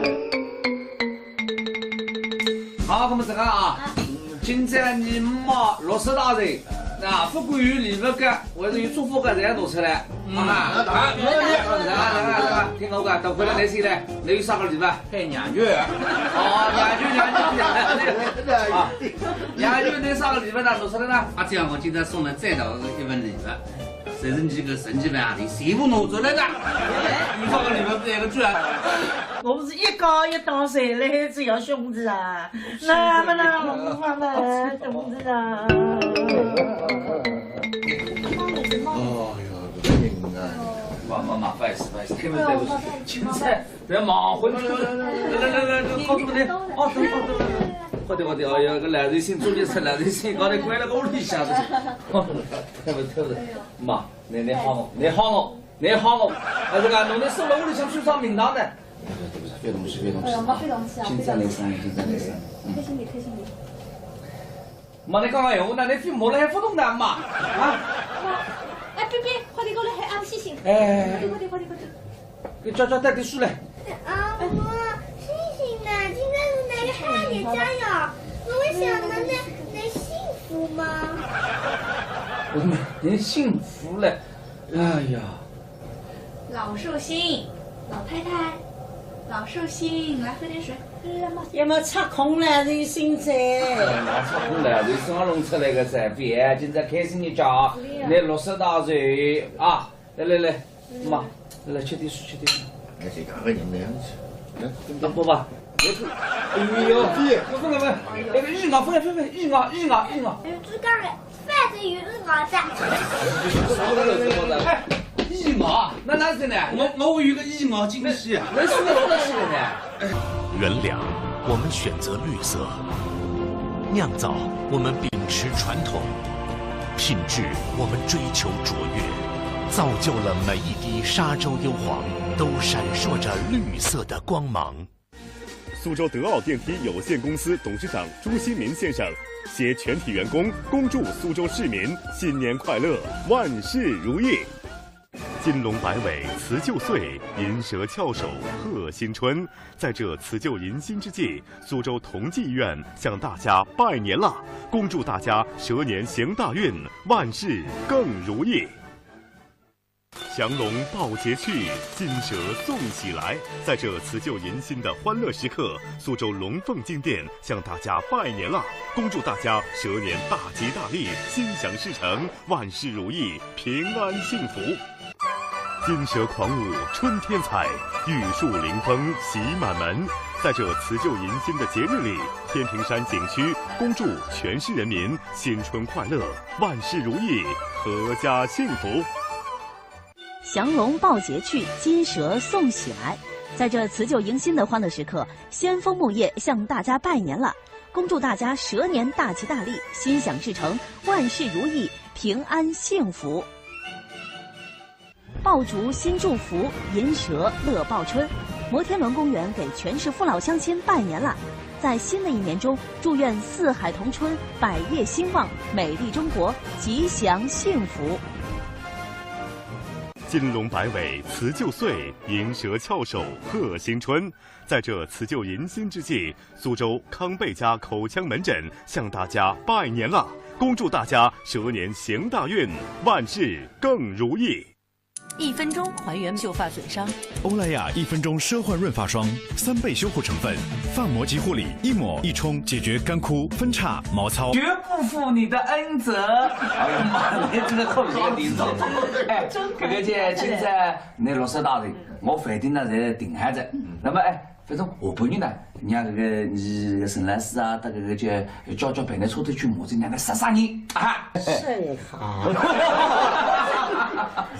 好，我们这个啊，今朝你妈60大岁。啊，不管有礼物干，或者有祝福干，这样弄出来。来，听我讲，等回来来谁来？你有啥个礼物？嘿，娘舅。哦，娘舅，你啥个礼物呢？弄出来呢？啊，这样我今天送了再到一份礼物，这是你个神奇版的，全部弄出来的。有啥个礼物这个转？我不是一高一大谁嘞？只要兄弟啊，那么兄弟啊。哦哟，这个人啊！妈，不好意思，开门对不起，青菜，不要忙活。来，好多的，哦，等，好的，哎呀，个懒人心，终于吃懒人心，刚才关了个屋里下子。对不得，妈，你好我，这个弄的收了屋里想去上名堂的。别动气。哎呀，妈，别动气啊！现在来生意。开心点。妈，你刚刚有那你飞毛了还不动的嘛？啊！哎，别，快点过来，还俺细心。哎，快点。给找带点书来。啊，我星星呢？今天是哪个海里家呀？我想能幸福吗？您幸福了，哎呀！老寿星，老太太，老寿星，来喝点水。要么插空了人心噻。那插空了，人生弄出来个噻，别今在开心的家，来60大岁啊！来，妈，来吃点水。那先看看人那样子，来，不吧。哎呦，我说了没？那个鱼啊，飞，鱼啊！猪肝儿，饭的鱼啊的。哎，鱼啊，那是呢？我有个鱼啊惊喜，那是个老多喜呢。原谅，我们选择绿色；酿造，我们秉持传统；品质，我们追求卓越，造就了每一滴沙洲幽黄都闪烁着绿色的光芒。苏州德奥电梯有限公司董事长朱新民先生携全体员工恭祝苏州市民新年快乐，万事如意。金龙摆尾，辞旧岁，银蛇翘首，贺新春。在这辞旧迎新之际，苏州同济医院向大家拜年了，恭祝大家蛇年行大运，万事更如意。降龙报捷去，金蛇送喜来。在这辞旧迎新的欢乐时刻，苏州龙凤金店向大家拜年了，恭祝大家蛇年大吉大利，心想事成，万事如意，平安幸福。金蛇狂舞春天彩，玉树临风喜满门。在这辞旧迎新的节日里，天平山景区恭祝全市人民新春快乐，万事如意，阖家幸福。降龙报捷去，金蛇送喜来。在这辞旧迎新的欢乐时刻，先锋木业向大家拜年了，恭祝大家蛇年大吉大利，心想事成，万事如意，平安幸福。爆竹新祝福，银蛇乐报春。摩天轮公园给全市父老乡亲拜年了，在新的一年中，祝愿四海同春，百业兴旺，美丽中国吉祥幸福。金龙摆尾辞旧岁，银蛇翘首贺新春。在这辞旧迎新之际，苏州康贝佳口腔门诊向大家拜年了，恭祝大家蛇年行大运，万事更如意。1分钟还原秀发损伤。欧莱雅1分钟奢幻润发霜，3倍修护成分，发膜及护理，一抹一冲，解决干枯、分叉、毛糙。绝不负你的恩泽。哎呀妈，你这个口气有点重。哎，这个姐现在那落实大人，我反正呢在定海着。那么哎，反正下半年呢，让这个你陈老师啊，到这个叫陪那车头去磨子，让他杀你啊。是好。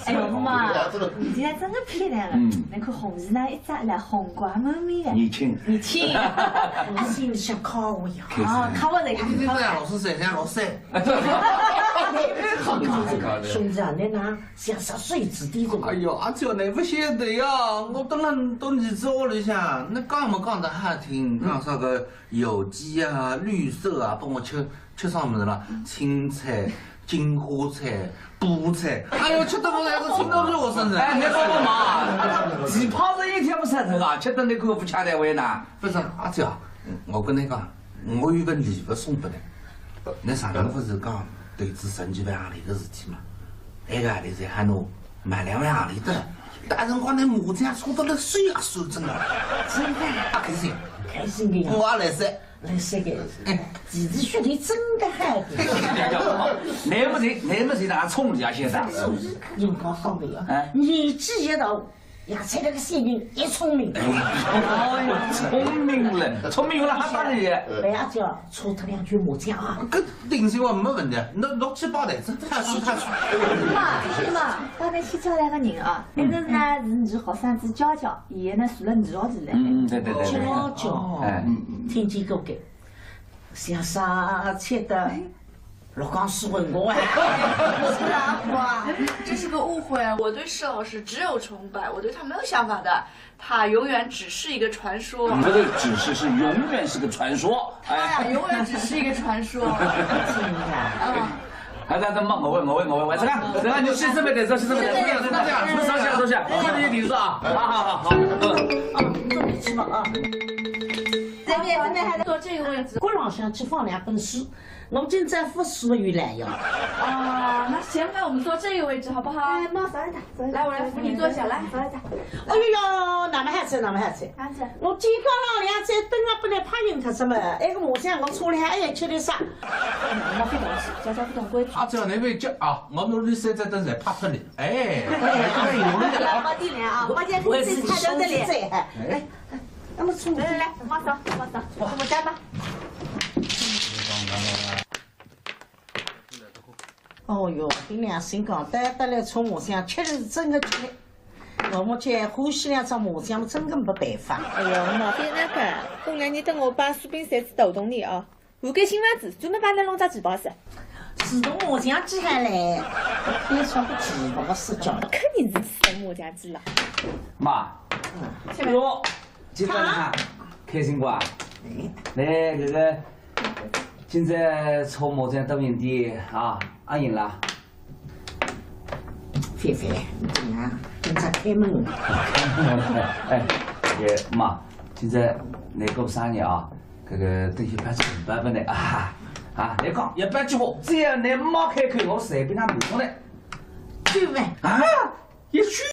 哎呦妈，你今天真的漂亮了！那颗红衣呢，一扎来红光满面的。年轻，年轻。我心里想考我呀，啊，考我这个。你不让老师谁让老师？兄弟啊，你那像啥水子的这个？哎呦，阿娇你不晓得呀，我等人到你这屋里向，那讲么讲得好听，讲啥个有机啊、绿色啊，帮我吃啥么子啦？青菜、金花菜。菠菜，哎呦，吃得我那个青到肉身上。哎，你帮我忙，鸡泡子一天不晒头啊，吃得你口不吃得胃呢。不是阿娇，我跟你讲，我有份礼物送给你。你上趟不是讲投资10几万行钿的事体嘛？那个行钿才喊侬买2万行钿的，大辰光那麻将搓得了水也算真的。真的，开心，开心的呀！我也来噻。来这个，弟弟兄弟真的好的。那么谁让宠你啊？现在。人家讲的呀，年纪一大，也才那个小人一聪明。哎呀，聪明了，聪明了还打你？不要叫搓他2局麻将啊！搿定性话没问题，侬678台子，太帅。妈，刚才先叫来个人啊，一个呢是你好生子娇娇，伊个呢住了2号头了。对。娇娇，听见过个，像啥吃的？老刚是问我啊！是啊，哇，这是个误会。我对施老师只有崇拜，我对他没有想法的。他永远只是一个传说。你这个只是永远是个传说。他呀，永远只是一个传说。真的。还在忙，我问，这个你洗身没得？洗身没得？收下，这里地址啊。好。坐你去吧啊。这边还在坐这个位置。锅浪向去放2本书。我今朝复苏原来呀。啊，那先让我们坐这个位置好不好？哎，妈，稍一点，来，我来扶你坐下来。稍一点。哎呦，那么好吃。我今朝老两在等啊，不来怕人他什么？那个麻将我搓了还要吃点啥？我非懂事，娇娇不懂规矩。阿娇那位叫啊，我努力3在等在怕脱你。哎，我地脸啊，我今天自己太多的脸。哎，那么搓。来，妈扫，我们干吧。哦哟，跟良心讲，得来搓麻将，确实是真的吃。我目前欢喜2张麻将，真的没办法。哎呦，毛病那个，过2年等我把苏炳3次抖动你啊，换个新房子，专门把那弄只旗袍噻。自动麻将机还来，别说个旗袍是叫。肯定是自动麻将机了。妈，哟，今朝哈开心不啊？来这个。现在搓麻将都赢的啊，俺赢了。菲菲，你怎样？跟着开门。哎，这个妈，现在那个生日啊，这个等于办成办不呢啊，你讲一般句话，只要你妈开口，我随便他不说的。去呗。啊，也去